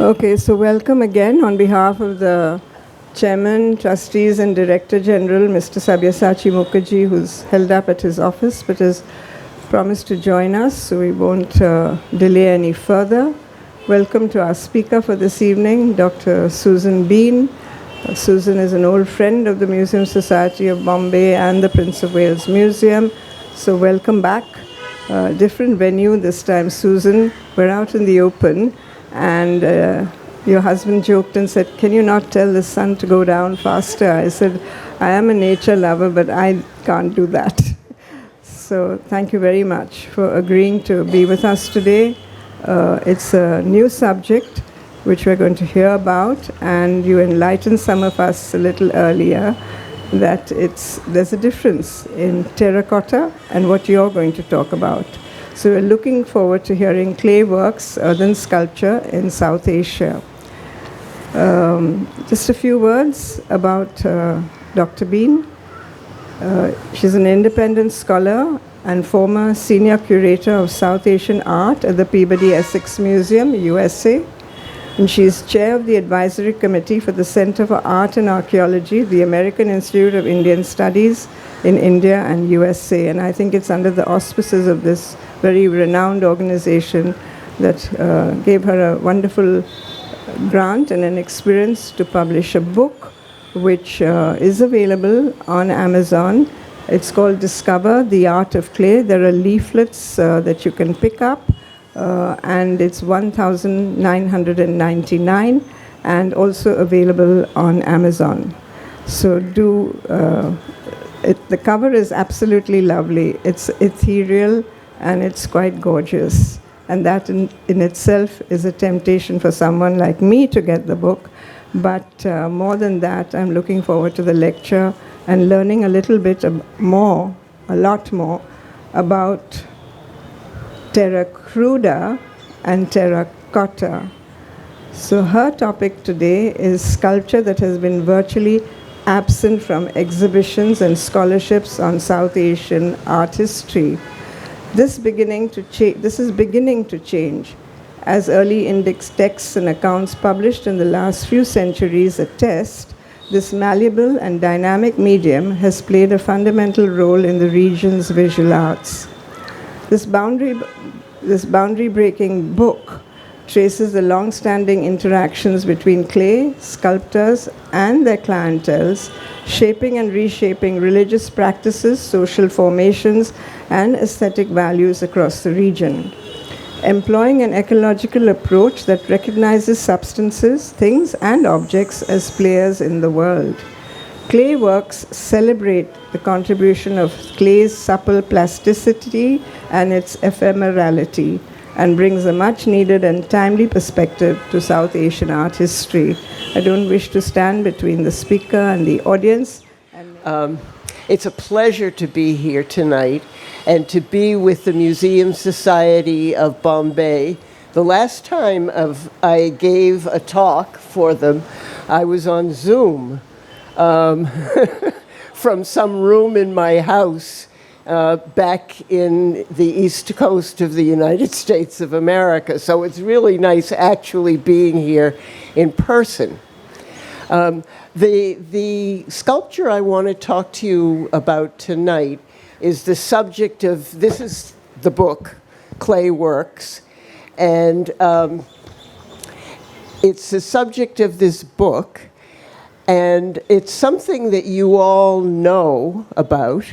Okay, so welcome again on behalf of the Chairman, Trustees and Director General, Mr. Sabyasachi Mukherjee, who's held up at his office but has promised to join us, so we won't delay any further. Welcome to our speaker for this evening, Dr. Susan Bean. Susan is an old friend of the Museum Society of Bombay and the Prince of Wales Museum, so welcome back. Different venue this time, Susan. We're out in the open. And your husband joked and said, "Can you not tell the sun to go down faster?" I said, "I am a nature lover, but I can't do that." So thank you very much for agreeing to be with us today. It's a new subject which we're going to hear about, and you enlightened some of us a little earlier that there's a difference in terracotta and what you're going to talk about. So we're looking forward to hearing clay works, earthen sculpture in South Asia. Just a few words about Dr. Bean. She's an independent scholar and former senior curator of South Asian art at the Peabody Essex Museum, USA. And she's chair of the advisory committee for the Center for Art and Archaeology, the American Institute of Indian Studies in India and USA. And I think it's under the auspices of this very renowned organization that gave her a wonderful grant and an experience to publish a book which is available on Amazon. It's called Discover the Art of Clay. There are leaflets that you can pick up, and it's $1,999 and also available on Amazon. So the cover is absolutely lovely. It's ethereal and it's quite gorgeous. And that in itself is a temptation for someone like me to get the book. But more than that, I'm looking forward to the lecture and learning a little bit more, a lot more, about Terracruda and terracotta. So her topic today is sculpture that has been virtually absent from exhibitions and scholarships on South Asian art history. This is beginning to change, as early index texts and accounts published in the last few centuries attest. This malleable and dynamic medium has played a fundamental role in the region's visual arts. This boundary-breaking book traces the long-standing interactions between clay, sculptors, and their clienteles, shaping and reshaping religious practices, social formations, and aesthetic values across the region. Employing an ecological approach that recognizes substances, things, and objects as players in the world. Clay works celebrate the contribution of clay's supple plasticity and its ephemerality, and brings a much-needed and timely perspective to South Asian art history. I don't wish to stand between the speaker and the audience. It's a pleasure to be here tonight and to be with the Museum Society of Bombay. The last time I gave a talk for them, I was on Zoom from some room in my house back in the East Coast of the United States of America. So it's really nice actually being here in person. The sculpture I want to talk to you about tonight is the subject of, this is the book, Clay Works, and it's the subject of this book, and it's something that you all know about.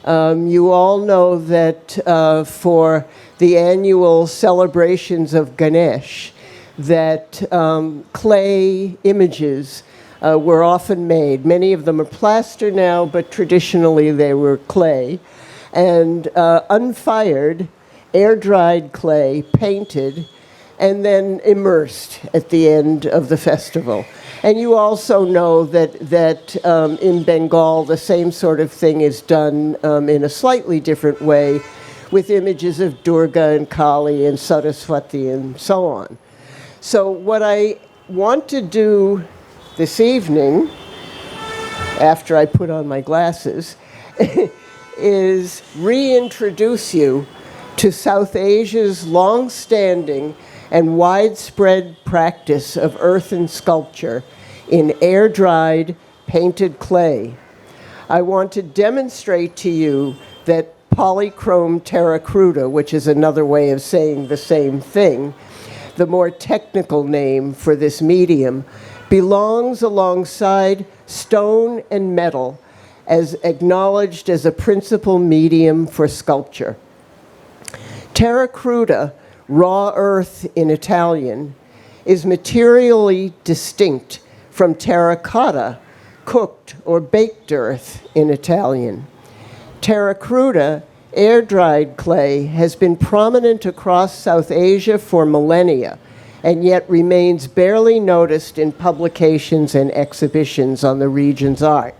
You all know that for the annual celebrations of Ganesh, that clay images were often made. Many of them are plaster now, but traditionally they were clay. And unfired, air-dried clay, painted, and then immersed at the end of the festival. And you also know that in Bengal, the same sort of thing is done in a slightly different way with images of Durga and Kali and Saraswati and so on. So what I want to do this evening, after I put on my glasses, is reintroduce you to South Asia's long-standing and widespread practice of earthen sculpture in air-dried, painted clay. I want to demonstrate to you that Polychrome Terracruda, which is another way of saying the same thing, the more technical name for this medium, belongs alongside stone and metal as acknowledged as a principal medium for sculpture. Terracruda, raw earth in Italian, is materially distinct from terracotta, cooked or baked earth in Italian. Terracruda, air-dried clay, has been prominent across South Asia for millennia, and yet remains barely noticed in publications and exhibitions on the region's art.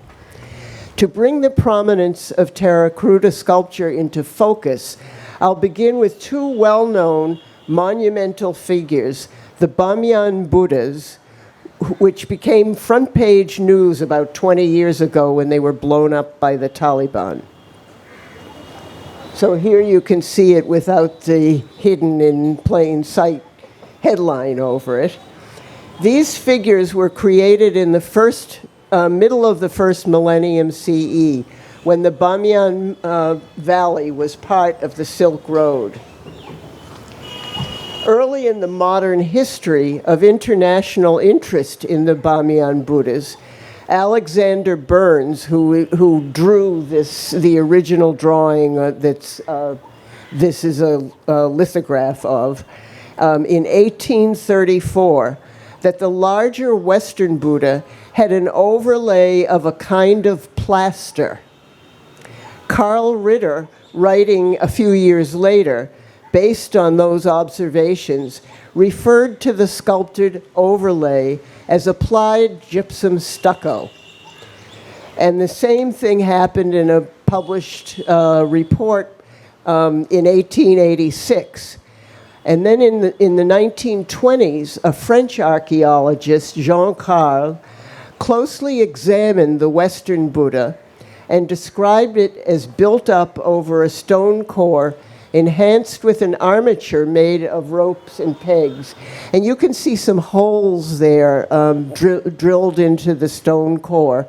To bring the prominence of Terracruda sculpture into focus, I'll begin with two well-known monumental figures, the Bamyan Buddhas, which became front-page news about 20 years ago when they were blown up by the Taliban. So here you can see it without the hidden in plain sight headline over it. These figures were created in the middle of the first millennium CE, when the Bamyan Valley was part of the Silk Road. Early in the modern history of international interest in the Bamyan Buddhas, Alexander Burns, who drew the original drawing this is a lithograph of, in 1834, that the larger Western Buddha had an overlay of a kind of plaster. Carl Ritter, writing a few years later, based on those observations, referred to the sculpted overlay as applied gypsum stucco. And the same thing happened in a published report in 1886. And then in the 1920s, a French archaeologist, Jean Carl, closely examined the Western Buddha and described it as built up over a stone core enhanced with an armature made of ropes and pegs. And you can see some holes there drilled into the stone core.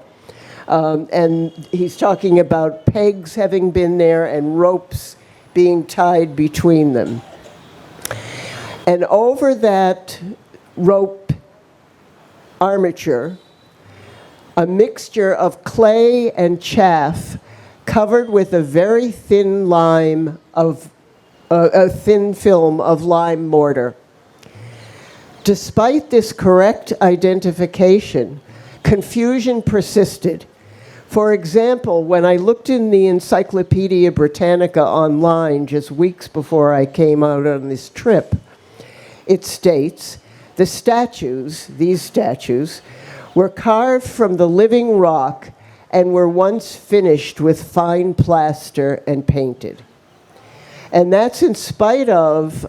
And he's talking about pegs having been there and ropes being tied between them. And over that rope armature, a mixture of clay and chaff covered with a very thin thin film of lime mortar. Despite this correct identification, confusion persisted. For example, when I looked in the Encyclopedia Britannica online just weeks before I came out on this trip, it states, these statues, were carved from the living rock and were once finished with fine plaster and painted. And that's in spite of,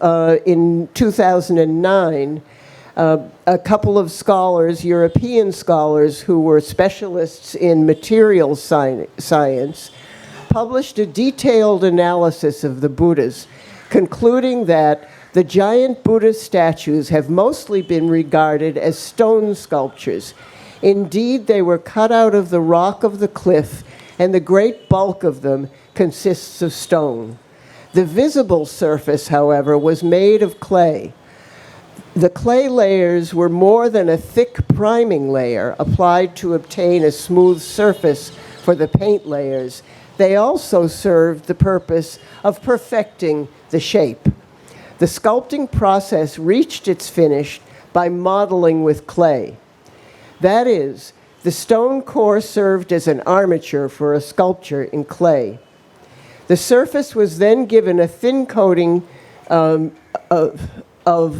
in 2009, a couple of scholars, European scholars who were specialists in materials science, published a detailed analysis of the Buddhas, concluding that the giant Buddha statues have mostly been regarded as stone sculptures. Indeed, they were cut out of the rock of the cliff, and the great bulk of them consists of stone. The visible surface, however, was made of clay. The clay layers were more than a thick priming layer applied to obtain a smooth surface for the paint layers. They also served the purpose of perfecting the shape. The sculpting process reached its finish by modeling with clay. That is, the stone core served as an armature for a sculpture in clay. The surface was then given a thin coating of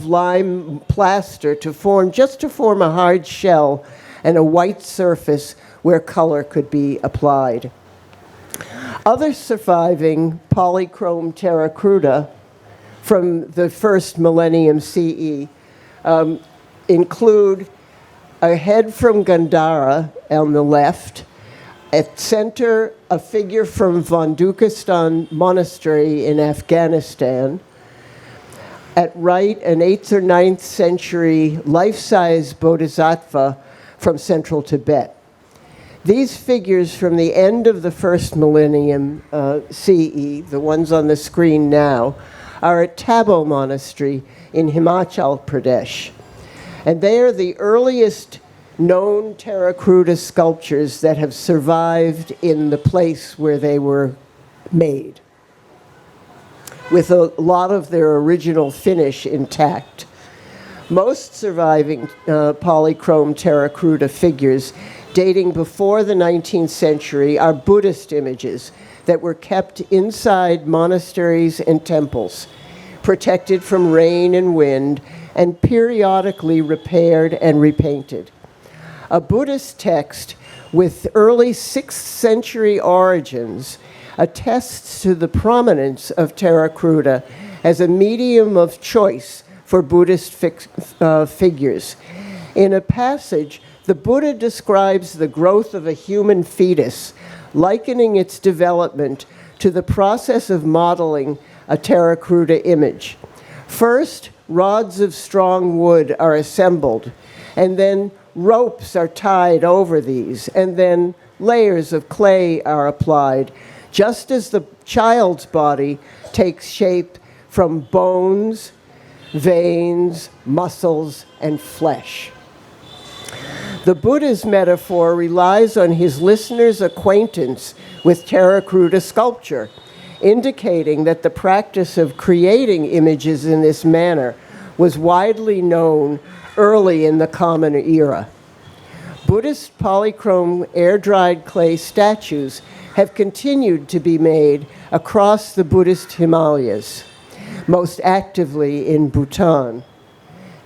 lime plaster to form a hard shell and a white surface where color could be applied. Other surviving polychrome terracruda from the first millennium CE include a head from Gandhara on the left, at center a figure from Vandukistan Monastery in Afghanistan, at right an 8th or 9th century life-size bodhisattva from central Tibet. These figures from the end of the first millennium CE, the ones on the screen now, are at Tabo Monastery in Himachal Pradesh. And they are the earliest known Terracruda sculptures that have survived in the place where they were made, with a lot of their original finish intact. Most surviving polychrome Terracruda figures dating before the 19th century are Buddhist images that were kept inside monasteries and temples, protected from rain and wind, and periodically repaired and repainted. A Buddhist text with early 6th century origins attests to the prominence of Terracruda as a medium of choice for Buddhist figures. In a passage, the Buddha describes the growth of a human fetus, likening its development to the process of modeling a Terracruda image. First, rods of strong wood are assembled, and then ropes are tied over these, and then layers of clay are applied, just as the child's body takes shape from bones, veins, muscles, and flesh. The Buddha's metaphor relies on his listener's acquaintance with Terracruda sculpture, indicating that the practice of creating images in this manner was widely known early in the Common Era. Buddhist polychrome air-dried clay statues have continued to be made across the Buddhist Himalayas, most actively in Bhutan.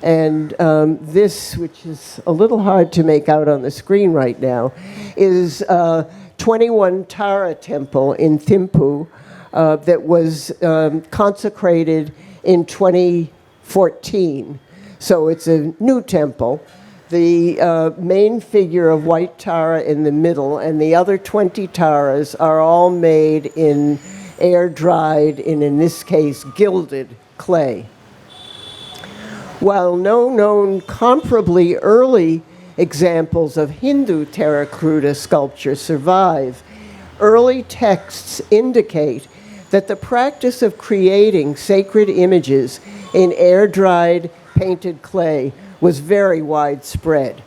And this, which is a little hard to make out on the screen right now, is 21 Tara Temple in Thimphu that was consecrated in 2014. So it's a new temple. The main figure of white Tara in the middle, and the other 20 Taras are all made in air-dried, in this case, gilded clay. While no known comparably early examples of Hindu Terracruda sculpture survive, early texts indicate that the practice of creating sacred images in air-dried painted clay was very widespread.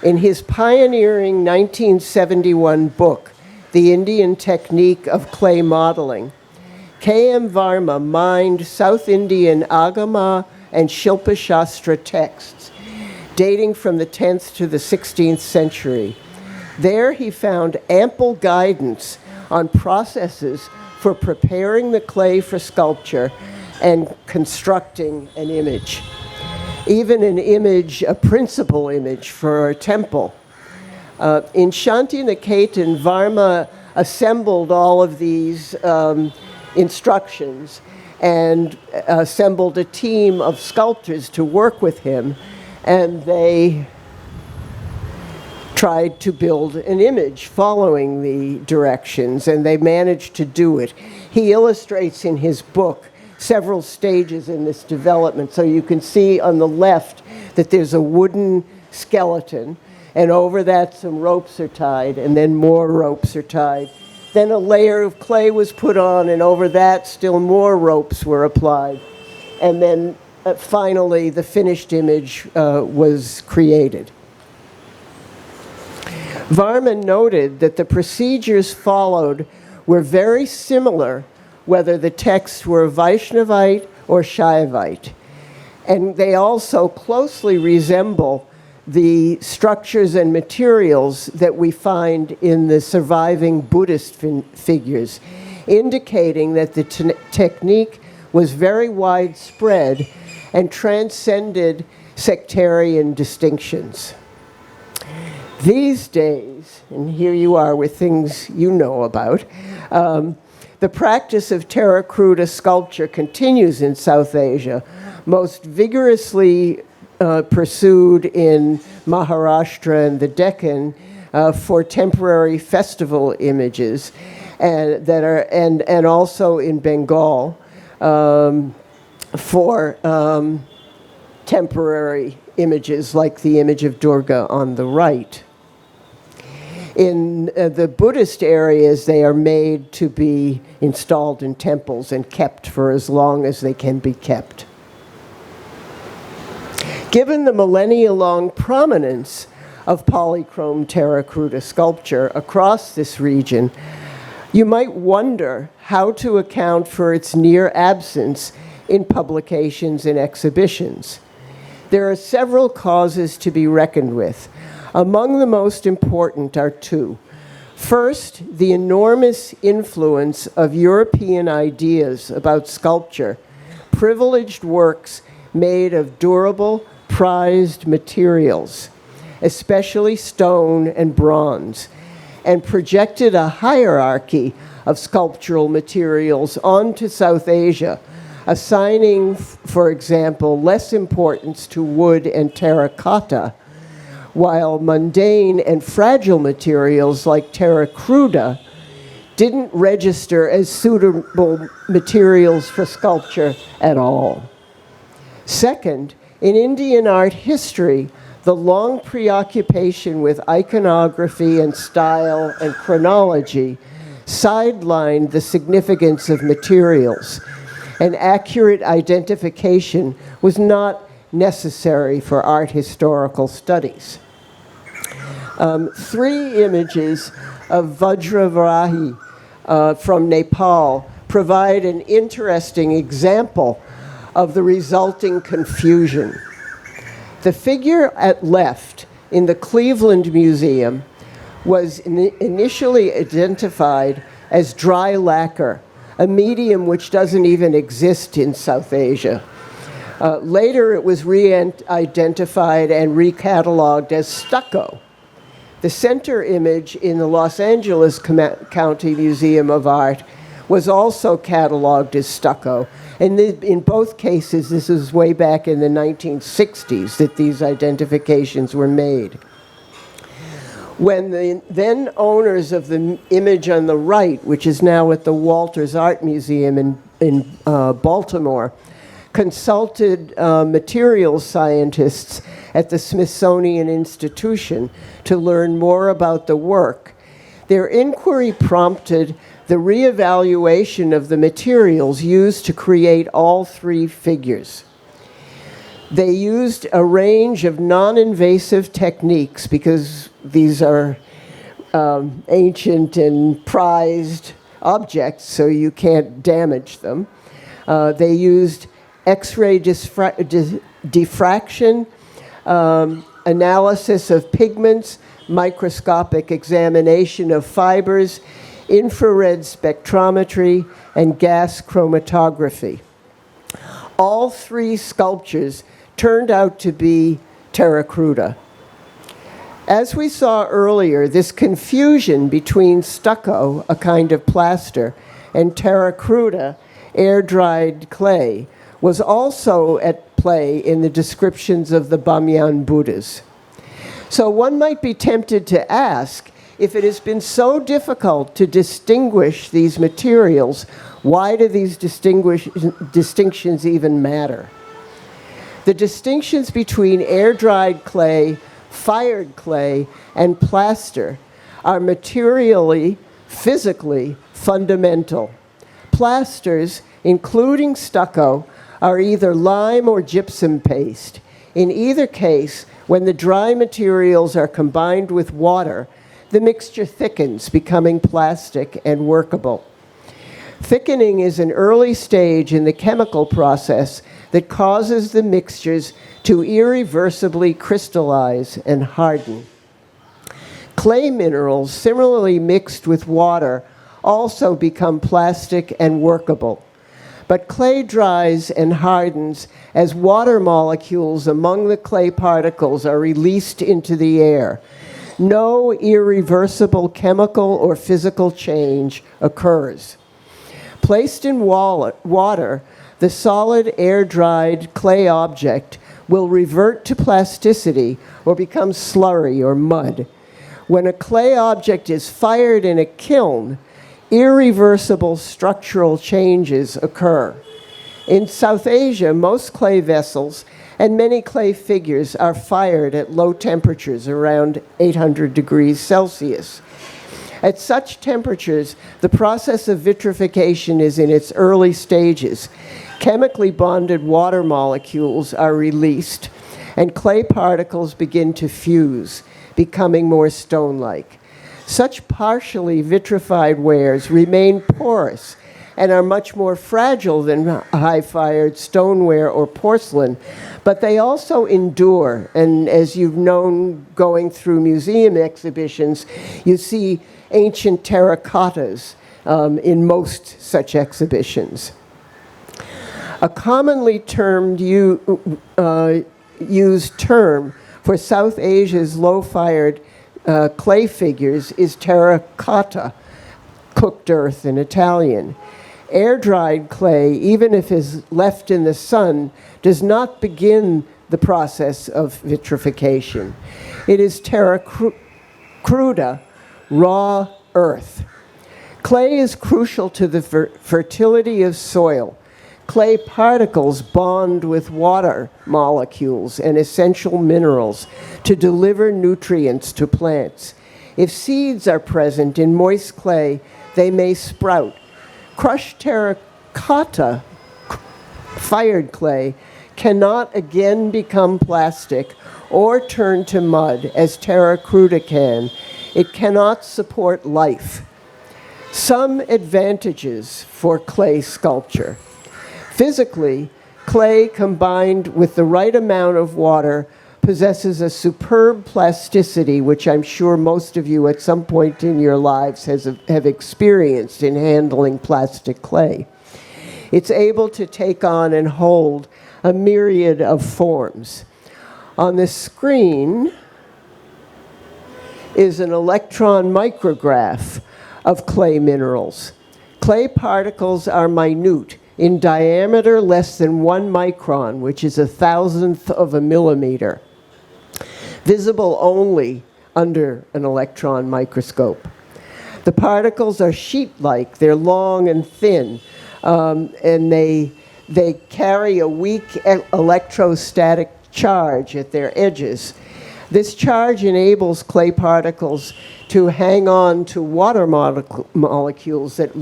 In his pioneering 1971 book, The Indian Technique of Clay Modeling, K.M. Varma mined South Indian Agama and Shilpa Shastra texts dating from the 10th to the 16th century. There he found ample guidance on processes for preparing the clay for sculpture and constructing an image. Even an image, a principal image for a temple. In Shantiniketan, Varma assembled all of these instructions and assembled a team of sculptors to work with him, and they tried to build an image following the directions, and they managed to do it. He illustrates in his book several stages in this development. So you can see on the left that there's a wooden skeleton, and over that some ropes are tied, and then more ropes are tied. Then a layer of clay was put on, and over that still more ropes were applied. And then finally the finished image was created. Varman noted that the procedures followed were very similar whether the texts were Vaishnavite or Shaivite. And they also closely resemble the structures and materials that we find in the surviving Buddhist figures, indicating that the technique was very widespread and transcended sectarian distinctions. These days, and here you are with things you know about, the practice of Terracruda sculpture continues in South Asia, most vigorously pursued in Maharashtra and the Deccan for temporary festival images, and also in Bengal. for temporary images like the image of Durga on the right. In the Buddhist areas, they are made to be installed in temples and kept for as long as they can be kept. Given the millennia-long prominence of polychrome Terracruda sculpture across this region, you might wonder how to account for its near absence in publications and exhibitions. There are several causes to be reckoned with. Among the most important are two. First, the enormous influence of European ideas about sculpture, privileged works made of durable, prized materials, especially stone and bronze, and projected a hierarchy of sculptural materials onto South Asia, assigning, for example, less importance to wood and terracotta, while mundane and fragile materials like Terracruda didn't register as suitable materials for sculpture at all. Second, in Indian art history, the long preoccupation with iconography and style and chronology sidelined the significance of materials, and accurate identification was not necessary for art historical studies. 3 images of Vajravarahi from Nepal provide an interesting example of the resulting confusion. The figure at left in the Cleveland Museum was initially identified as dry lacquer, a medium which doesn't even exist in South Asia. Later, it was re-identified and recatalogued as stucco. The center image in the Los Angeles County Museum of Art was also cataloged as stucco. And in both cases, this is way back in the 1960s that these identifications were made. When the then owners of the image on the right, which is now at the Walters Art Museum in Baltimore, consulted materials scientists at the Smithsonian Institution to learn more about the work, their inquiry prompted the reevaluation of the materials used to create all 3 figures. They used a range of non-invasive techniques because these are ancient and prized objects, so you can't damage them. They used X-ray diffraction, analysis of pigments, microscopic examination of fibers, infrared spectrometry, and gas chromatography. All 3 sculptures turned out to be Terracruda. As we saw earlier, this confusion between stucco, a kind of plaster, and Terracruda, air-dried clay, was also at play in the descriptions of the Bamyan Buddhas. So one might be tempted to ask, if it has been so difficult to distinguish these materials, why do these distinctions even matter? The distinctions between air-dried clay, fired clay, and plaster are materially, physically fundamental. Plasters, including stucco, are either lime or gypsum paste. In either case, when the dry materials are combined with water, the mixture thickens, becoming plastic and workable. Thickening is an early stage in the chemical process that causes the mixtures to irreversibly crystallize and harden. Clay minerals, similarly mixed with water, also become plastic and workable. But clay dries and hardens as water molecules among the clay particles are released into the air. No irreversible chemical or physical change occurs. Placed in water, the solid air-dried clay object will revert to plasticity or become slurry or mud. When a clay object is fired in a kiln, irreversible structural changes occur. In South Asia, most clay vessels and many clay figures are fired at low temperatures around 800 degrees Celsius. At such temperatures, the process of vitrification is in its early stages. Chemically bonded water molecules are released, and clay particles begin to fuse, becoming more stone-like. Such partially vitrified wares remain porous and are much more fragile than high-fired stoneware or porcelain, but they also endure. And as you've known going through museum exhibitions, you see ancient terracottas in most such exhibitions. A commonly used term for South Asia's low-fired clay figures is terracotta, cooked earth in Italian. Air-dried clay, even if it is left in the sun, does not begin the process of vitrification. It is terracruda, raw earth. Clay is crucial to the fertility of soil. Clay particles bond with water molecules and essential minerals to deliver nutrients to plants. If seeds are present in moist clay, they may sprout. Crushed terracotta, fired clay, cannot again become plastic or turn to mud as terracruda can. It cannot support life. Some advantages for clay sculpture. Physically, clay combined with the right amount of water possesses a superb plasticity, which I'm sure most of you at some point in your lives have experienced in handling plastic clay. It's able to take on and hold a myriad of forms. On the screen is an electron micrograph of clay minerals. Clay particles are minute, in diameter less than 1 micron, which is 1,000th of a millimeter, visible only under an electron microscope. The particles are sheet-like, they're long and thin, and they carry a weak electrostatic charge at their edges. This charge enables clay particles to hang on to water molecules that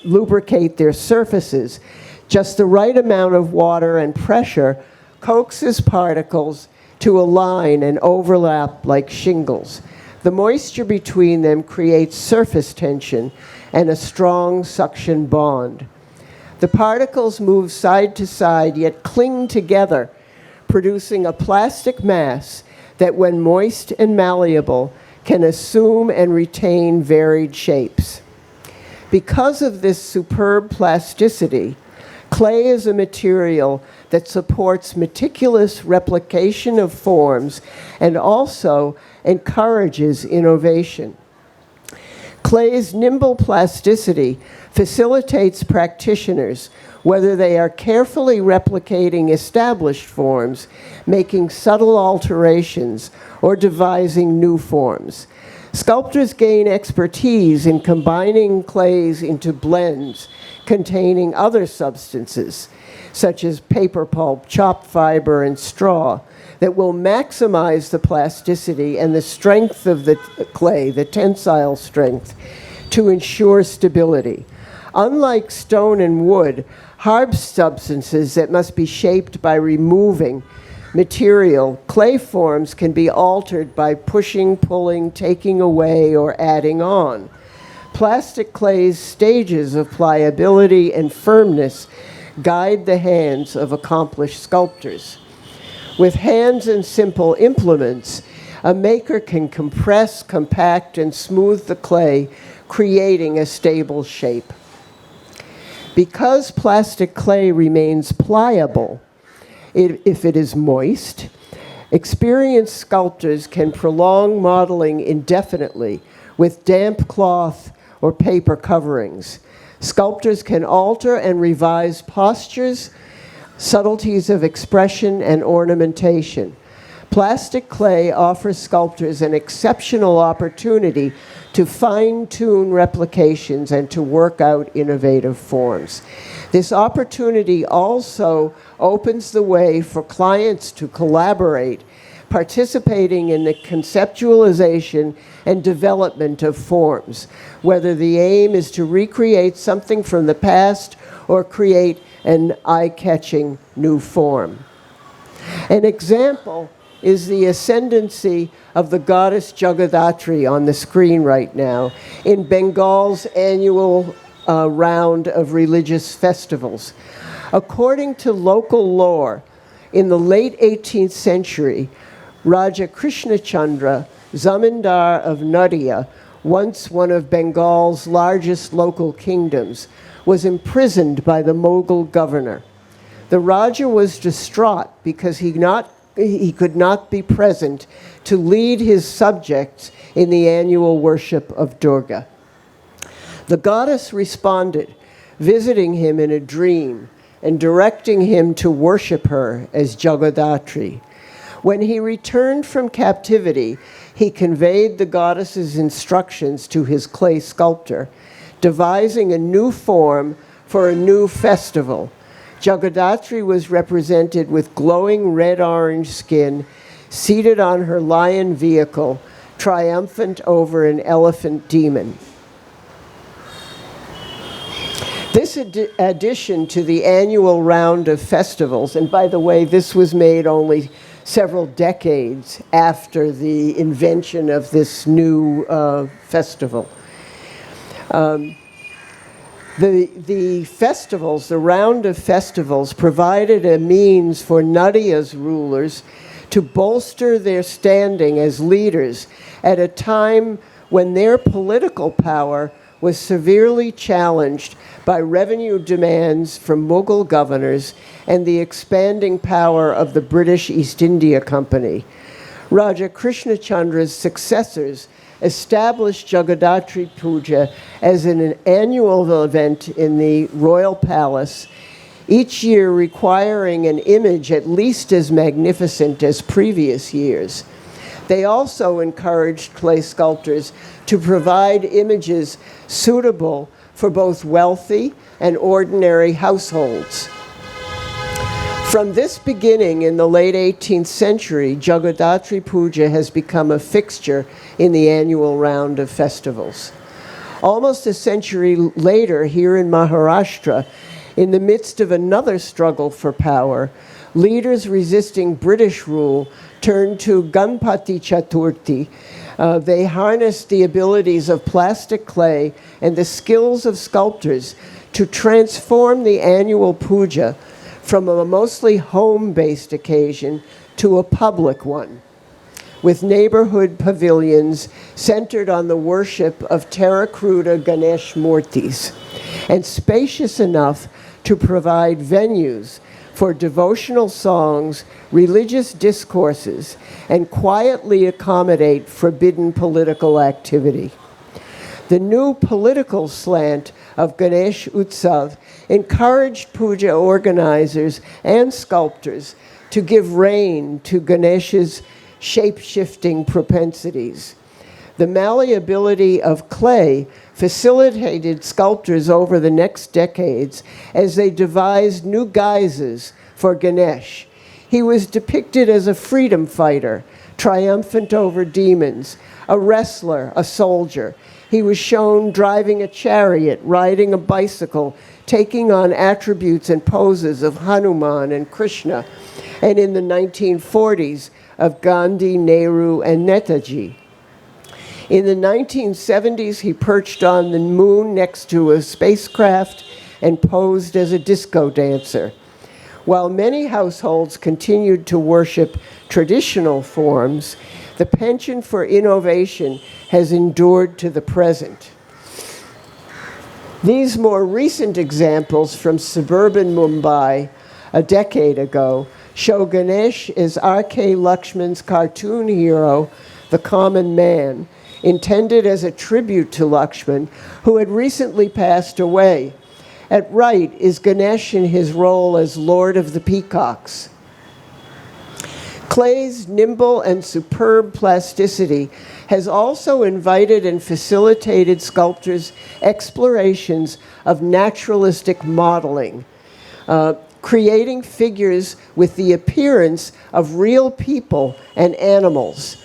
lubricate their surfaces. Just the right amount of water and pressure coaxes particles to align and overlap like shingles. The moisture between them creates surface tension and a strong suction bond. The particles move side to side, yet cling together, producing a plastic mass that, when moist and malleable, can assume and retain varied shapes. Because of this superb plasticity, clay is a material that supports meticulous replication of forms and also encourages innovation. Clay's nimble plasticity facilitates practitioners, whether they are carefully replicating established forms, making subtle alterations, or devising new forms. Sculptors gain expertise in combining clays into blends containing other substances, such as paper pulp, chopped fiber, and straw, that will maximize the plasticity and the strength of the clay, the tensile strength, to ensure stability. Unlike stone and wood, hard substances that must be shaped by removing material, clay forms can be altered by pushing, pulling, taking away, or adding on. Plastic clay's stages of pliability and firmness guide the hands of accomplished sculptors. With hands and simple implements, a maker can compress, compact, and smooth the clay, creating a stable shape. Because plastic clay remains pliable if it is moist, experienced sculptors can prolong modeling indefinitely with damp cloth or paper coverings. Sculptors can alter and revise postures, subtleties of expression, and ornamentation. Plastic clay offers sculptors an exceptional opportunity to fine-tune replications and to work out innovative forms. This opportunity also opens the way for clients to collaborate, participating in the conceptualization and development of forms, whether the aim is to recreate something from the past or create an eye-catching new form. An example is the ascendancy of the goddess Jagadhatri on the screen right now in Bengal's annual round of religious festivals. According to local lore, in the late 18th century, Raja Krishnachandra, Zamindar of Nadia, once one of Bengal's largest local kingdoms, was imprisoned by the Mughal governor. The Raja was distraught because he could not be present to lead his subjects in the annual worship of Durga. The goddess responded, visiting him in a dream and directing him to worship her as Jagadhatri. When he returned from captivity, he conveyed the goddess's instructions to his clay sculptor, devising a new form for a new festival. Jagadhatri was represented with glowing red-orange skin, seated on her lion vehicle, triumphant over an elephant demon. This addition to the annual round of festivals, and by the way, this was made only several decades after the invention of this new festival. The festivals, the round of festivals, provided a means for Nadia's rulers to bolster their standing as leaders at a time when their political power was severely challenged by revenue demands from Mughal governors and the expanding power of the British East India Company. Raja Krishnachandra's successors established Jagadhatri Puja as an annual event in the royal palace, each year requiring an image at least as magnificent as previous years. They also encouraged clay sculptors to provide images suitable for both wealthy and ordinary households. From this beginning in the late 18th century, Jagadhatri Puja has become a fixture in the annual round of festivals. Almost a century later, here in Maharashtra, in the midst of another struggle for power, leaders resisting British rule turned to Ganpati Chaturthi. They harnessed the abilities of plastic clay and the skills of sculptors to transform the annual puja from a mostly home-based occasion to a public one, with neighborhood pavilions centered on the worship of Terracruda Ganesh Murtis, and spacious enough to provide venues for devotional songs, religious discourses, and quietly accommodate forbidden political activity. The new political slant of Ganesh Utsav encouraged puja organizers and sculptors to give rein to Ganesh's shape-shifting propensities. The malleability of clay facilitated sculptors over the next decades as they devised new guises for Ganesh. He was depicted as a freedom fighter, triumphant over demons, a wrestler, a soldier. He was shown driving a chariot, riding a bicycle, taking on attributes and poses of Hanuman and Krishna, and in the 1940s of Gandhi, Nehru, and Netaji. In the 1970s, he perched on the moon next to a spacecraft and posed as a disco dancer. While many households continued to worship traditional forms, the penchant for innovation has endured to the present. These more recent examples from suburban Mumbai a decade ago show Ganesh as R.K. Lakshman's cartoon hero, the common man, intended as a tribute to Lakshman, who had recently passed away. At right is Ganesh in his role as Lord of the Peacocks. Clay's nimble and superb plasticity has also invited and facilitated sculptors' explorations of naturalistic modeling, creating figures with the appearance of real people and animals,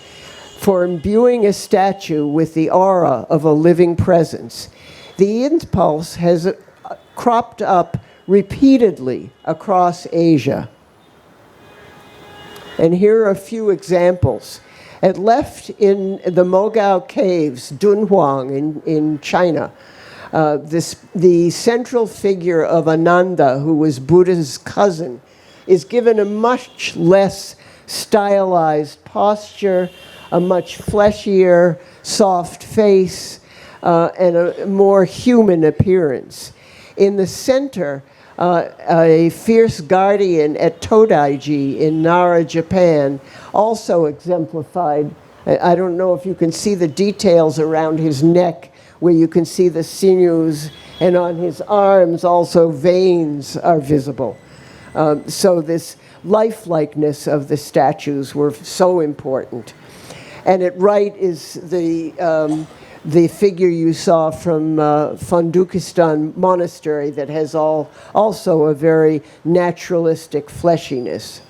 for imbuing a statue with the aura of a living presence. The impulse has cropped up repeatedly across Asia. And here are a few examples. At left in the Mogao Caves, Dunhuang in China, the central figure of Ananda, who was Buddha's cousin, is given a much less stylized posture, a much fleshier, soft face, and a more human appearance. In the center, a fierce guardian at Todaiji in Nara, Japan, also exemplified. I don't know if you can see the details around his neck, where you can see the sinews, and on his arms also veins are visible. So this lifelikeness of the statues were so important. And at right is the figure you saw from Fondukistan Monastery that has also a very naturalistic fleshiness.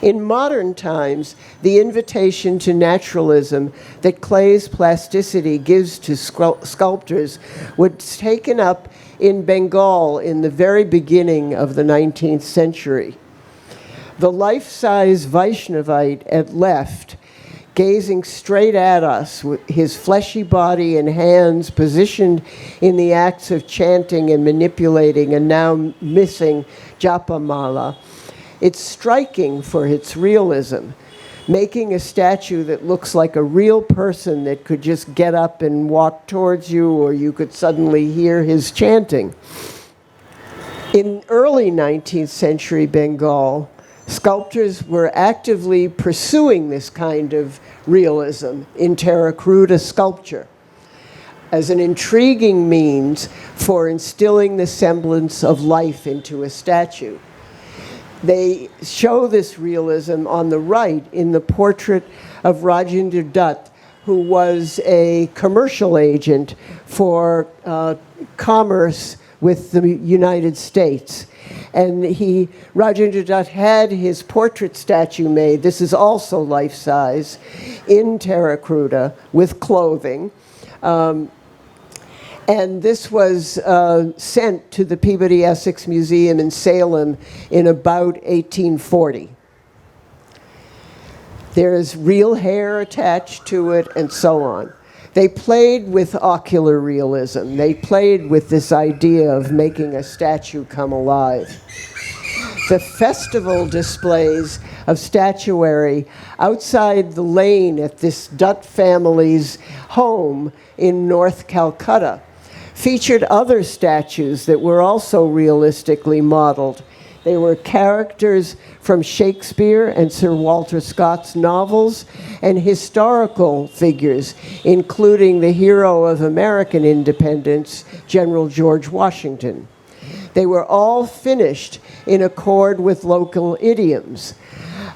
In modern times, the invitation to naturalism that clay's plasticity gives to sculptors was taken up in Bengal in the very beginning of the 19th century. The life-size Vaishnavite at left, gazing straight at us with his fleshy body and hands positioned in the acts of chanting and manipulating a now missing japa mala. It's striking for its realism, making a statue that looks like a real person that could just get up and walk towards you, or you could suddenly hear his chanting. In early 19th century Bengal, sculptors were actively pursuing this kind of realism in Terracruda sculpture as an intriguing means for instilling the semblance of life into a statue. They show this realism on the right in the portrait of Rajendra Dutt, who was a commercial agent for commerce with the United States. And Rajendra Dutt had his portrait statue made. This is also life-size, in Terracruda, with clothing. And this was sent to the Peabody Essex Museum in Salem in about 1840. There's real hair attached to it, and so on. They played with ocular realism. They played with this idea of making a statue come alive. The festival displays of statuary outside the lane at this Dutt family's home in North Calcutta featured other statues that were also realistically modeled. They were characters from Shakespeare and Sir Walter Scott's novels, and historical figures, including the hero of American independence, General George Washington. They were all finished in accord with local idioms.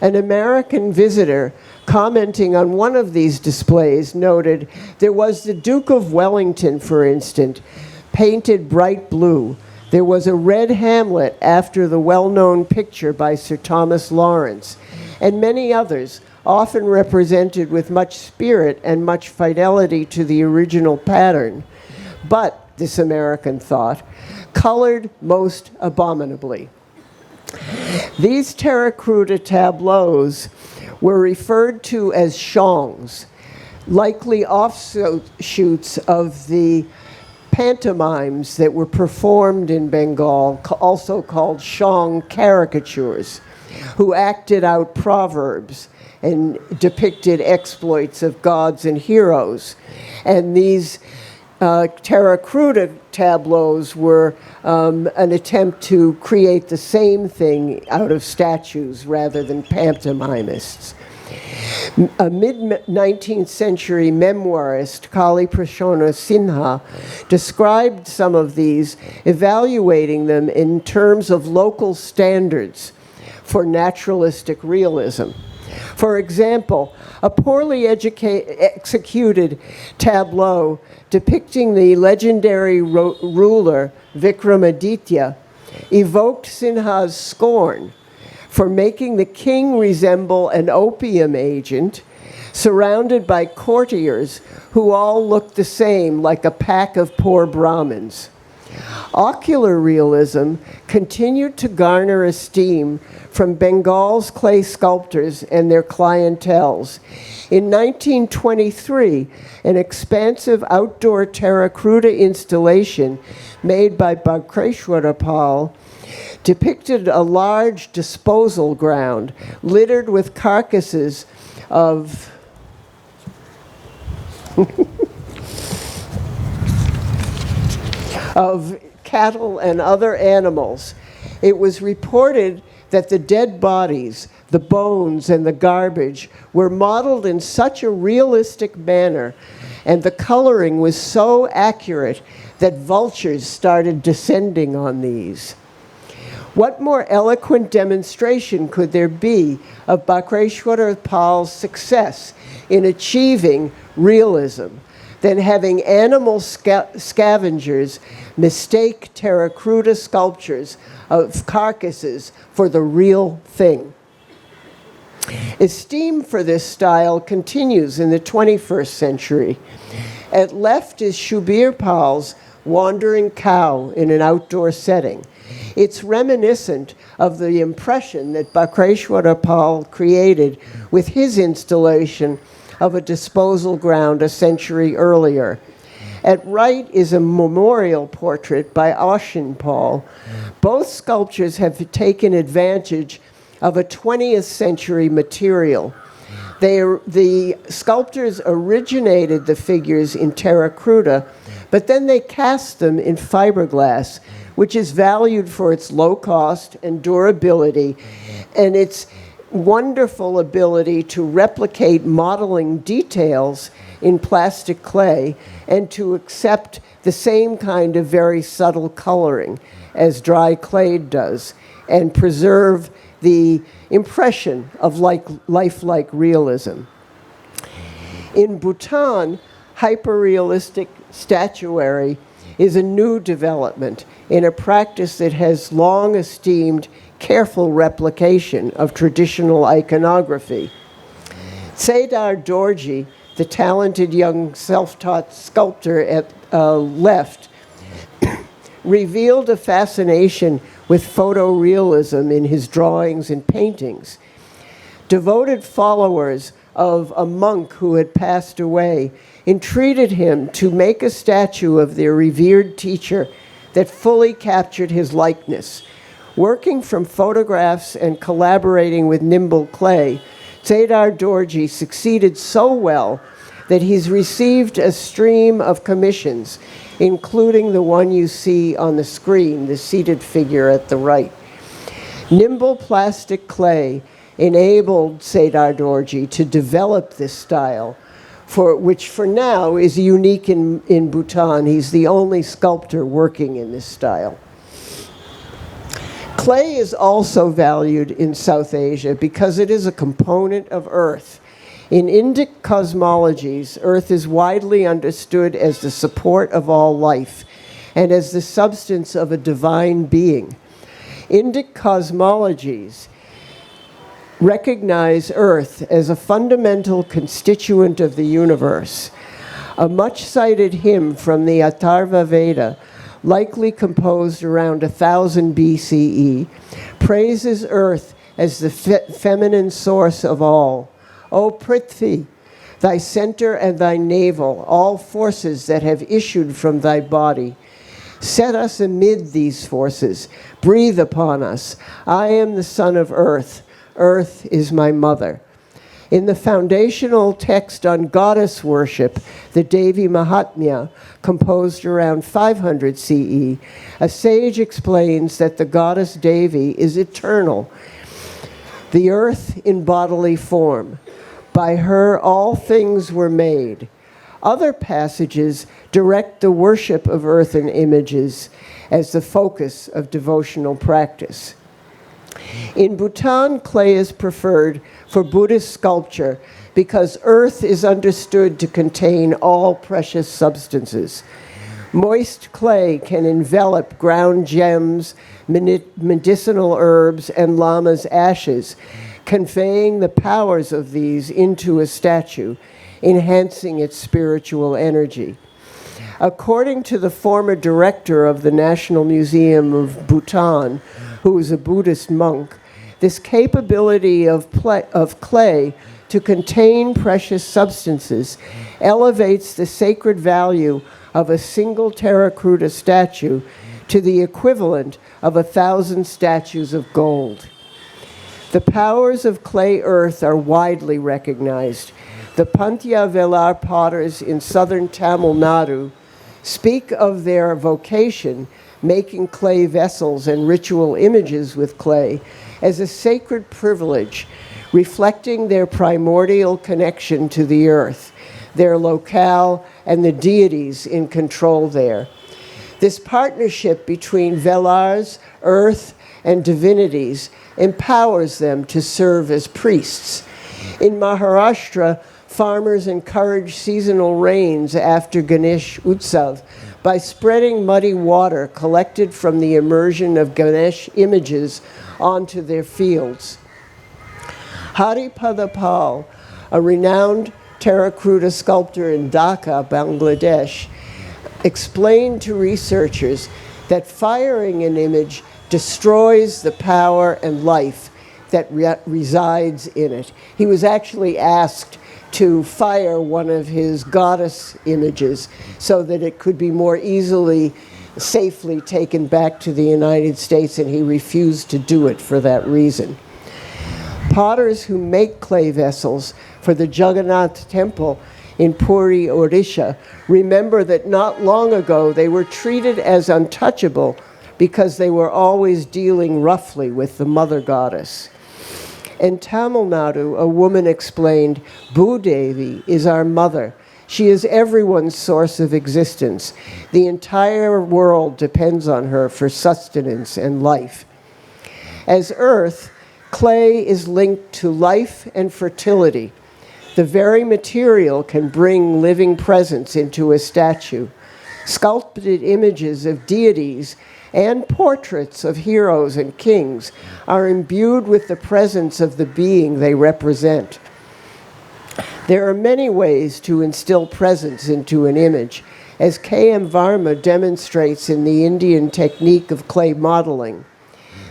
An American visitor commenting on one of these displays noted, "There was the Duke of Wellington, for instance, painted bright blue. There was a red Hamlet after the well-known picture by Sir Thomas Lawrence, and many others, often represented with much spirit and much fidelity to the original pattern, but," this American thought, "colored most abominably." These Terracruda tableaus were referred to as shongs, likely offshoots of the pantomimes that were performed in Bengal, also called shong caricatures, who acted out proverbs and depicted exploits of gods and heroes. And these Terracruda tableaus were an attempt to create the same thing out of statues rather than pantomimists. A mid-19th century memoirist, Kali Prashona Sinha, described some of these, evaluating them in terms of local standards for naturalistic realism. For example, a poorly executed tableau depicting the legendary ruler Vikramaditya evoked Sinha's scorn for making the king resemble an opium agent surrounded by courtiers who all looked the same, like a pack of poor Brahmins. Ocular realism continued to garner esteem from Bengal's clay sculptors and their clienteles. In 1923, an expansive outdoor Terracruda installation made by Bhakreshwara Pal depicted a large disposal ground littered with carcasses of of cattle and other animals. It was reported that the dead bodies, the bones, and the garbage were modeled in such a realistic manner, and the coloring was so accurate that vultures started descending on these. What more eloquent demonstration could there be of Bhakreshwara Pal's success in achieving realism than having animal scavengers mistake Terracruda sculptures of carcasses for the real thing? Esteem for this style continues in the 21st century. At left is Shubir Pal's Wandering Cow in an outdoor setting. It's reminiscent of the impression that Bhakreshwara Pal created with his installation of a disposal ground a century earlier. At right is a memorial portrait by Oshin Pal. Both sculptures have taken advantage of a 20th century material. The sculptors originated the figures in Terracruda, but then they cast them in fiberglass, which is valued for its low cost and durability, and its wonderful ability to replicate modeling details in plastic clay and to accept the same kind of very subtle coloring as dry clay does and preserve the impression of lifelike realism. In Bhutan, hyperrealistic statuary is a new development in a practice that has long esteemed careful replication of traditional iconography. Cedar Dorji, the talented young self-taught sculptor at left, revealed a fascination with photorealism in his drawings and paintings. Devoted followers of a monk who had passed away entreated him to make a statue of their revered teacher that fully captured his likeness. Working from photographs and collaborating with nimble clay, Cedar Dorji succeeded so well that he's received a stream of commissions, including the one you see on the screen, the seated figure at the right. Nimble plastic clay enabled Cedar Dorji to develop this style, which for now is unique in Bhutan. He's the only sculptor working in this style. Clay is also valued in South Asia because it is a component of earth. In Indic cosmologies, earth is widely understood as the support of all life and as the substance of a divine being. Indic cosmologies recognize earth as a fundamental constituent of the universe. A much-cited hymn from the Atharva Veda, likely composed around 1000 BCE, praises earth as the feminine source of all. O Prithvi, thy center and thy navel, all forces that have issued from thy body. Set us amid these forces. Breathe upon us. I am the son of earth. Earth is my mother. In the foundational text on goddess worship, the Devi Mahatmya, composed around 500 CE, a sage explains that the goddess Devi is eternal, the earth in bodily form. By her all things were made. Other passages direct the worship of earthen images as the focus of devotional practice. In Bhutan, clay is preferred for Buddhist sculpture because earth is understood to contain all precious substances. Moist clay can envelop ground gems, medicinal herbs, and lama's ashes, conveying the powers of these into a statue, enhancing its spiritual energy. According to the former director of the National Museum of Bhutan, who was a Buddhist monk, this capability of clay to contain precious substances elevates the sacred value of a single Terracruda statue to the equivalent of 1,000 statues of gold. The powers of clay earth are widely recognized. The Pantya Velar potters in southern Tamil Nadu speak of their vocation, making clay vessels and ritual images with clay, as a sacred privilege, reflecting their primordial connection to the earth, their locale, and the deities in control there. This partnership between Velars, earth, and divinities empowers them to serve as priests. In Maharashtra, farmers encourage seasonal rains after Ganesh Utsav by spreading muddy water collected from the immersion of Ganesh images onto their fields. Haripada Pal, a renowned Terracruda sculptor in Dhaka, Bangladesh, explained to researchers that firing an image destroys the power and life that resides in it. He was actually asked to fire one of his goddess images so that it could be more easily, safely taken back to the United States, and he refused to do it for that reason. Potters who make clay vessels for the Jagannath temple in Puri, Odisha, remember that not long ago they were treated as untouchable because they were always dealing roughly with the mother goddess. In Tamil Nadu, a woman explained, Bhudevi is our mother. She is everyone's source of existence. The entire world depends on her for sustenance and life. As earth, clay is linked to life and fertility. The very material can bring living presence into a statue. Sculpted images of deities and portraits of heroes and kings are imbued with the presence of the being they represent. There are many ways to instill presence into an image, as K.M. Varma demonstrates in the Indian technique of clay modeling.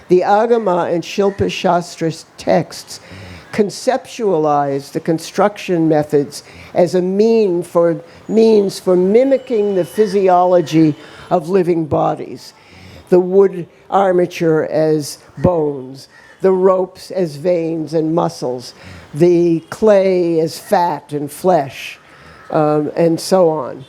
The Agama and Shilpa Shastra texts conceptualize the construction methods as a means for mimicking the physiology of living bodies. The wood armature as bones, the ropes as veins and muscles, the clay as fat and flesh, and so on.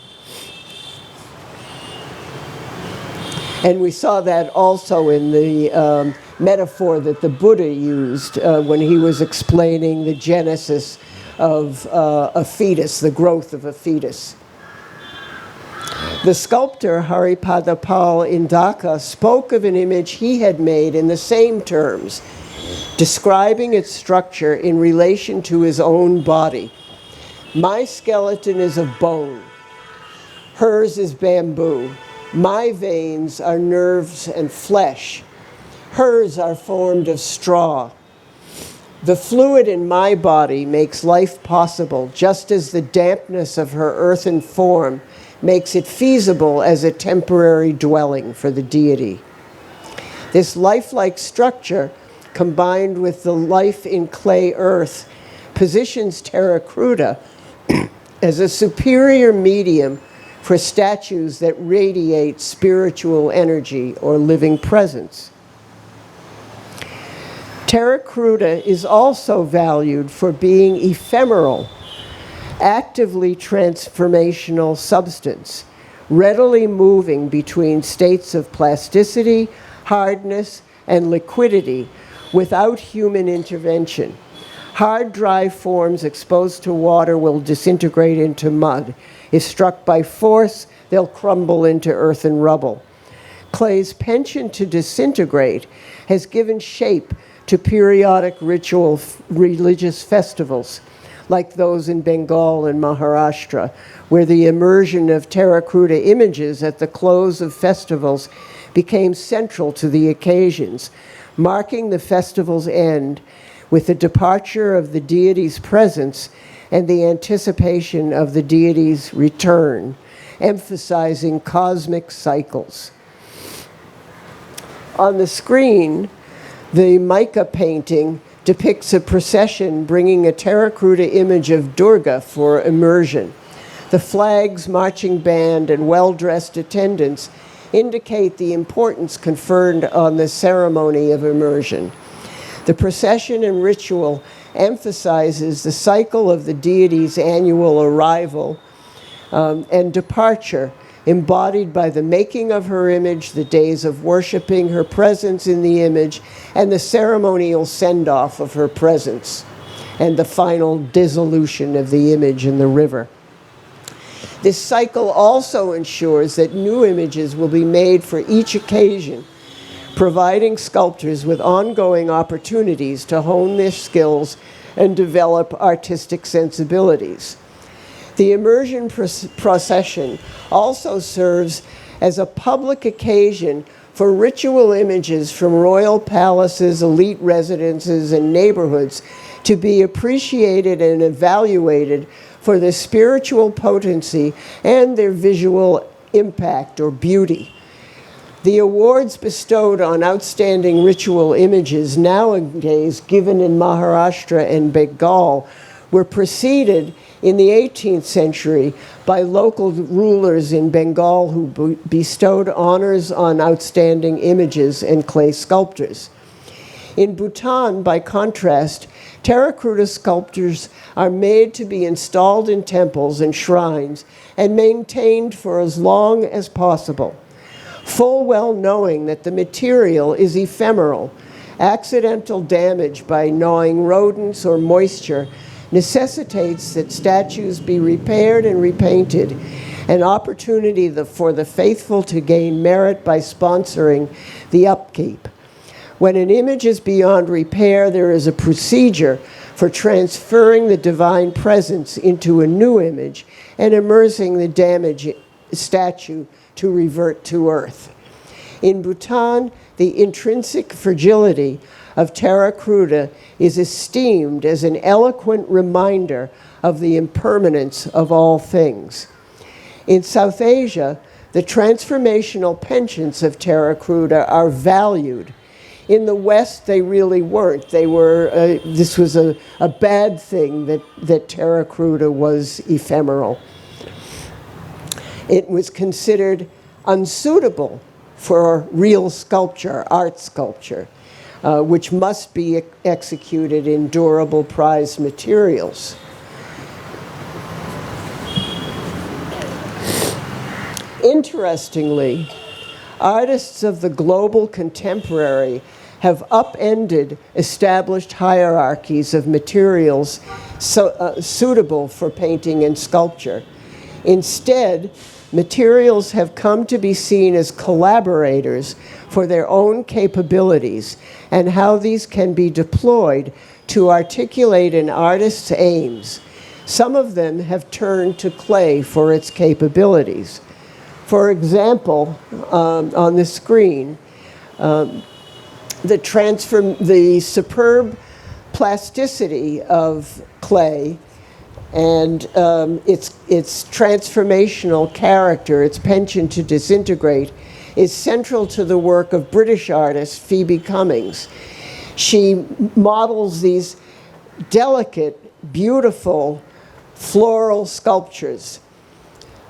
And we saw that also in the metaphor that the Buddha used when he was explaining the genesis of a fetus, the growth of a fetus. The sculptor Haripada Pal in Dhaka spoke of an image he had made in the same terms, describing its structure in relation to his own body. My skeleton is of bone. Hers is bamboo. My veins are nerves and flesh. Hers are formed of straw. The fluid in my body makes life possible, just as the dampness of her earthen form makes it feasible as a temporary dwelling for the deity. This lifelike structure, combined with the life in clay earth, positions Terracruda as a superior medium for statues that radiate spiritual energy or living presence. Terracruda is also valued for being ephemeral, actively transformational substance, readily moving between states of plasticity, hardness, and liquidity without human intervention. Hard, dry forms exposed to water will disintegrate into mud. If struck by force, they'll crumble into earthen rubble. Clay's penchant to disintegrate has given shape to periodic religious festivals, like those in Bengal and Maharashtra, where the immersion of Terracruda images at the close of festivals became central to the occasions, marking the festival's end with the departure of the deity's presence and the anticipation of the deity's return, emphasizing cosmic cycles. On the screen, the mica painting depicts a procession bringing a Terracruda image of Durga for immersion. The flags, marching band, and well-dressed attendants indicate the importance conferred on the ceremony of immersion. The procession and ritual emphasizes the cycle of the deity's annual arrival and departure, embodied by the making of her image, the days of worshiping her presence in the image, and the ceremonial send-off of her presence, and the final dissolution of the image in the river. This cycle also ensures that new images will be made for each occasion, providing sculptors with ongoing opportunities to hone their skills and develop artistic sensibilities. The immersion procession also serves as a public occasion for ritual images from royal palaces, elite residences, and neighborhoods to be appreciated and evaluated for their spiritual potency and their visual impact or beauty. The awards bestowed on outstanding ritual images nowadays given in Maharashtra and Bengal were preceded in the 18th century by local rulers in Bengal who bestowed honors on outstanding images and clay sculptors. In Bhutan, by contrast, Terracruda sculptures are made to be installed in temples and shrines and maintained for as long as possible, full well knowing that the material is ephemeral. Accidental damage by gnawing rodents or moisture necessitates that statues be repaired and repainted, an opportunity for the faithful to gain merit by sponsoring the upkeep. When an image is beyond repair, there is a procedure for transferring the divine presence into a new image and immersing the damaged statue to revert to earth. In Bhutan, the intrinsic fragility of Terracruda is esteemed as an eloquent reminder of the impermanence of all things. In South Asia, the transformational penchants of Terracruda are valued. In the West, they really weren't. They were, this was a bad thing that Terracruda was ephemeral. It was considered unsuitable for real sculpture, art sculpture, which must be executed in durable prized materials. Interestingly, artists of the global contemporary have upended established hierarchies of materials suitable for painting and sculpture. Instead, materials have come to be seen as collaborators for their own capabilities and how these can be deployed to articulate an artist's aims. Some of them have turned to clay for its capabilities. For example, on the screen, the superb plasticity of clay and its transformational character, its penchant to disintegrate, is central to the work of British artist Phoebe Cummings. She models these delicate, beautiful floral sculptures.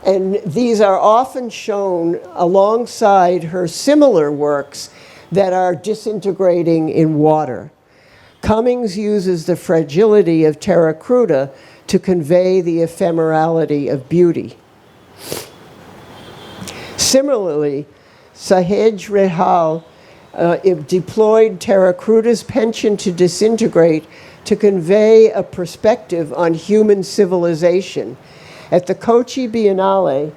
And these are often shown alongside her similar works that are disintegrating in water. Cummings uses the fragility of Terracruda to convey the ephemerality of beauty. Similarly, Sahej Rehal deployed Terracruda's penchant to disintegrate to convey a perspective on human civilization. At the Kochi Biennale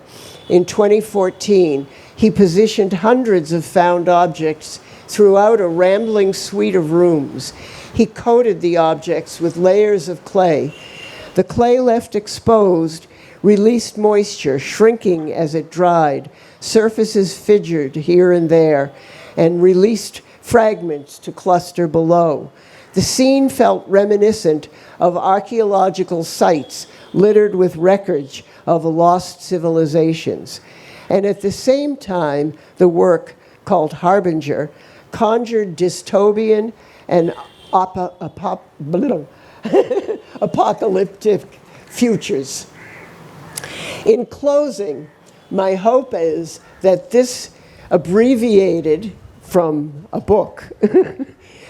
in 2014, he positioned hundreds of found objects throughout a rambling suite of rooms. He coated the objects with layers of clay. The clay left exposed released moisture, shrinking as it dried. Surfaces fissured here and there, and released fragments to cluster below. The scene felt reminiscent of archaeological sites littered with wreckage of lost civilizations. And at the same time, the work, called Harbinger, conjured dystopian and apocalyptic futures. In closing, my hope is that this abbreviated from a book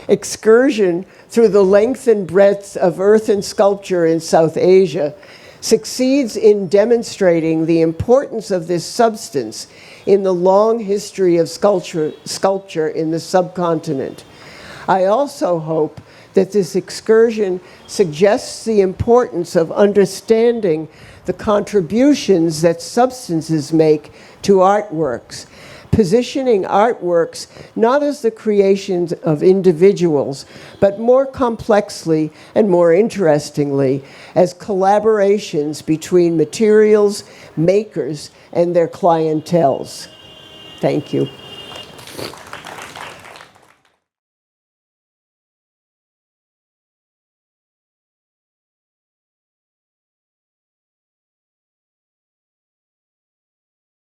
excursion through the length and breadth of earthen sculpture in South Asia succeeds in demonstrating the importance of this substance in the long history of sculpture in the subcontinent. I also hope that this excursion suggests the importance of understanding the contributions that substances make to artworks, positioning artworks not as the creations of individuals, but more complexly and more interestingly as collaborations between materials, makers, and their clienteles. Thank you.